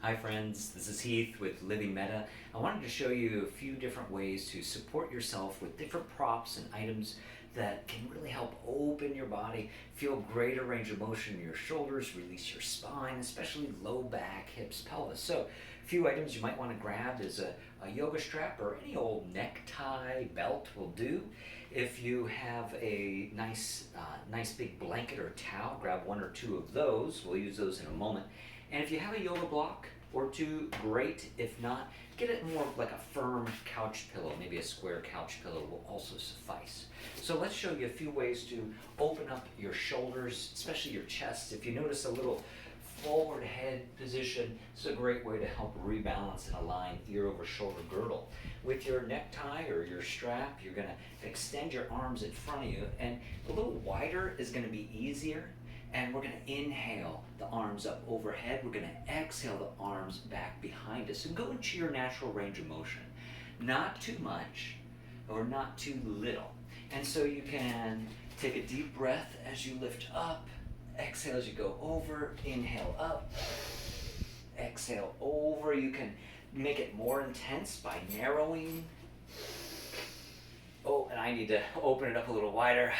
Hi friends, this is Heath with Living Meta. I wanted to show you a few different ways to support yourself with different props and items that can really help open your body, feel greater range of motion in your shoulders, release your spine, especially low back, hips, pelvis. So a few items you might want to grab is a yoga strap or any old necktie, belt will do. If you have a nice big blanket or towel, grab one or two of those. We'll use those in a moment. And if you have a yoga block or two, great. If not, get it more like a firm couch pillow. Maybe a square couch pillow will also suffice. So let's show you a few ways to open up your shoulders, especially your chest. If you notice a little forward head position, it's a great way to help rebalance and align ear over shoulder girdle. With your necktie or your strap, you're going to extend your arms in front of you, and a little wider is going to be easier. And we're going to inhale the arms up overhead. We're going to exhale the arms back behind us and go into your natural range of motion. Not too much or not too little. And so you can take a deep breath as you lift up. Exhale as you go over. Inhale up. Exhale over. You can make it more intense by narrowing. Oh, and I need to open it up a little wider.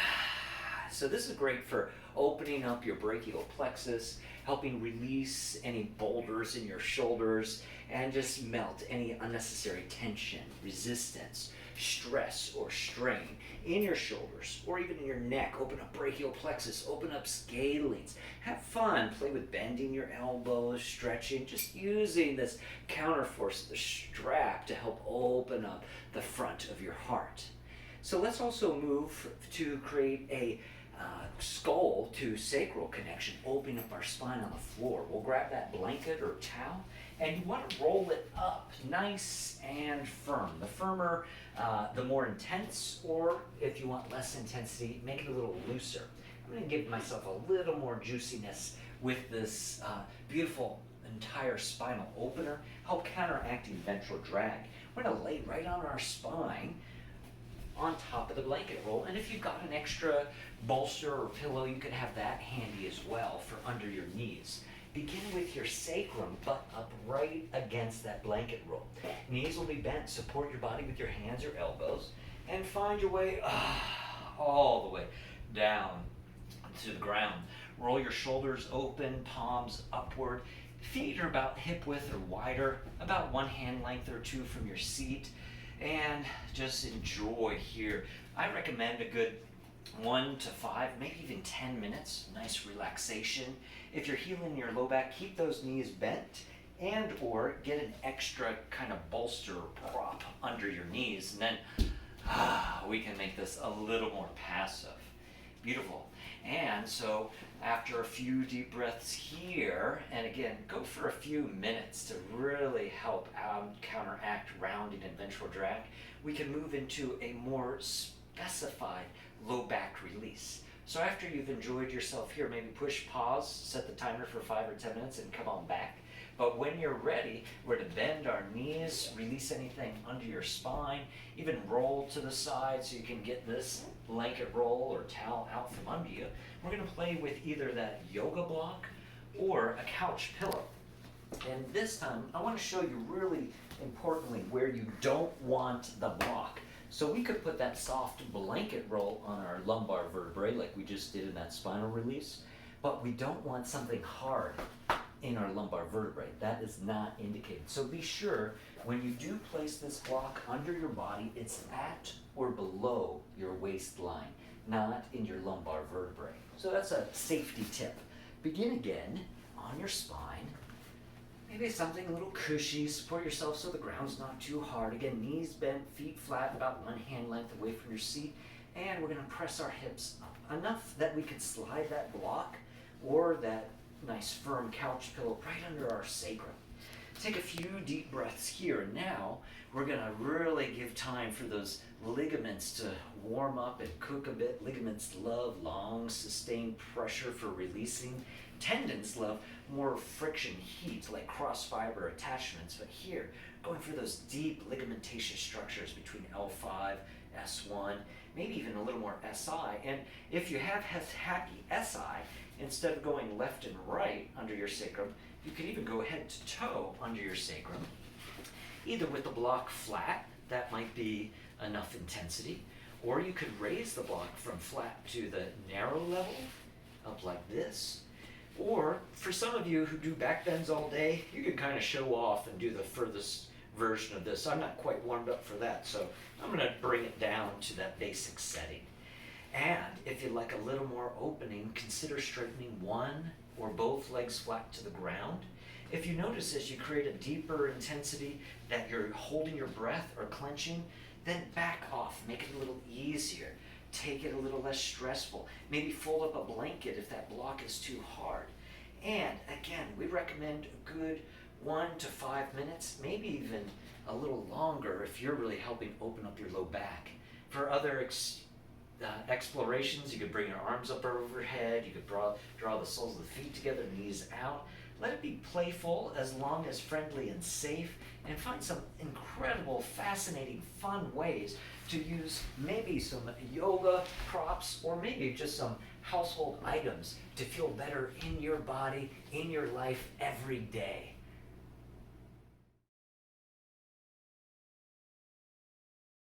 So this is great for opening up your brachial plexus, helping release any boulders in your shoulders, and just melt any unnecessary tension, resistance, stress, or strain in your shoulders, or even in your neck. Open up brachial plexus, open up scalenes. Have fun, play with bending your elbows, stretching, just using this counterforce, the strap, to help open up the front of your heart. So let's also move to create a skull to sacral connection, opening up our spine on the floor. We'll grab that blanket or towel, and you want to roll it up nice and firm. The firmer, the more intense, or if you want less intensity, make it a little looser. I'm going to give myself a little more juiciness with this beautiful entire spinal opener, help counteracting ventral drag. We're going to lay right on our spine on top of the blanket roll, and if you've got an extra bolster or pillow, you can have that handy as well for under your knees. Begin with your sacrum butt up right against that blanket roll. Knees will be bent. Support your body with your hands or elbows, and find your way all the way down to the ground. Roll your shoulders open, palms upward. Feet are about hip width or wider, about one hand length or two from your seat. And just enjoy here. I recommend a good 1 to 5, maybe even 10 minutes. Nice relaxation. If you're healing your low back, keep those knees bent, and or get an extra kind of bolster or prop under your knees, and then we can make this a little more passive. Beautiful. And so after a few deep breaths here, and again, go for a few minutes to really help counteract rounding and ventral drag, we can move into a more specified low back release. So after you've enjoyed yourself here, maybe push pause, set the timer for 5 or 10 minutes, and come on back. But when you're ready, we're to bend our knees, release anything under your spine, even roll to the side so you can get this blanket roll or towel out from under you. We're going to play with either that yoga block or a couch pillow. And this time, I want to show you really importantly where you don't want the block. So we could put that soft blanket roll on our lumbar vertebrae like we just did in that spinal release, but we don't want something hard in our lumbar vertebrae. That is not indicated. So be sure when you do place this block under your body, it's at or below your waistline, not in your lumbar vertebrae. So that's a safety tip. Begin again on your spine. Maybe something a little cushy. Support yourself so the ground's not too hard. Again, knees bent, feet flat, about one hand length away from your seat. And we're going to press our hips up enough that we can slide that block or that nice firm couch pillow right under our sacrum. Take a few deep breaths here. And now we're going to really give time for those ligaments to warm up and cook a bit. Ligaments love long, sustained pressure for releasing. Tendons love more friction, heat, like cross fiber attachments. But here, going for those deep ligamentatious structures between L5, S1, maybe even a little more SI. And if you have happy SI, instead of going left and right under your sacrum, you could even go head to toe under your sacrum, either with the block flat, that might be enough intensity, or you could raise the block from flat to the narrow level, up like this. Or for some of you who do back bends all day, you can kind of show off and do the furthest version of this. I'm not quite warmed up for that, so I'm going to bring it down to that basic setting. And if you'd like a little more opening, consider straightening one or both legs flat to the ground. If you notice as you create a deeper intensity that you're holding your breath or clenching, then back off, make it a little easier. Take it a little less stressful. Maybe fold up a blanket if that block is too hard. And again, we recommend a good 1 to 5 minutes, maybe even a little longer if you're really helping open up your low back. For other explorations, you could bring your arms up overhead, you could draw the soles of the feet together, knees out. Let it be playful as long as friendly and safe, and find some incredible, fascinating, fun ways to use maybe some yoga props or maybe just some household items to feel better in your body, in your life every day.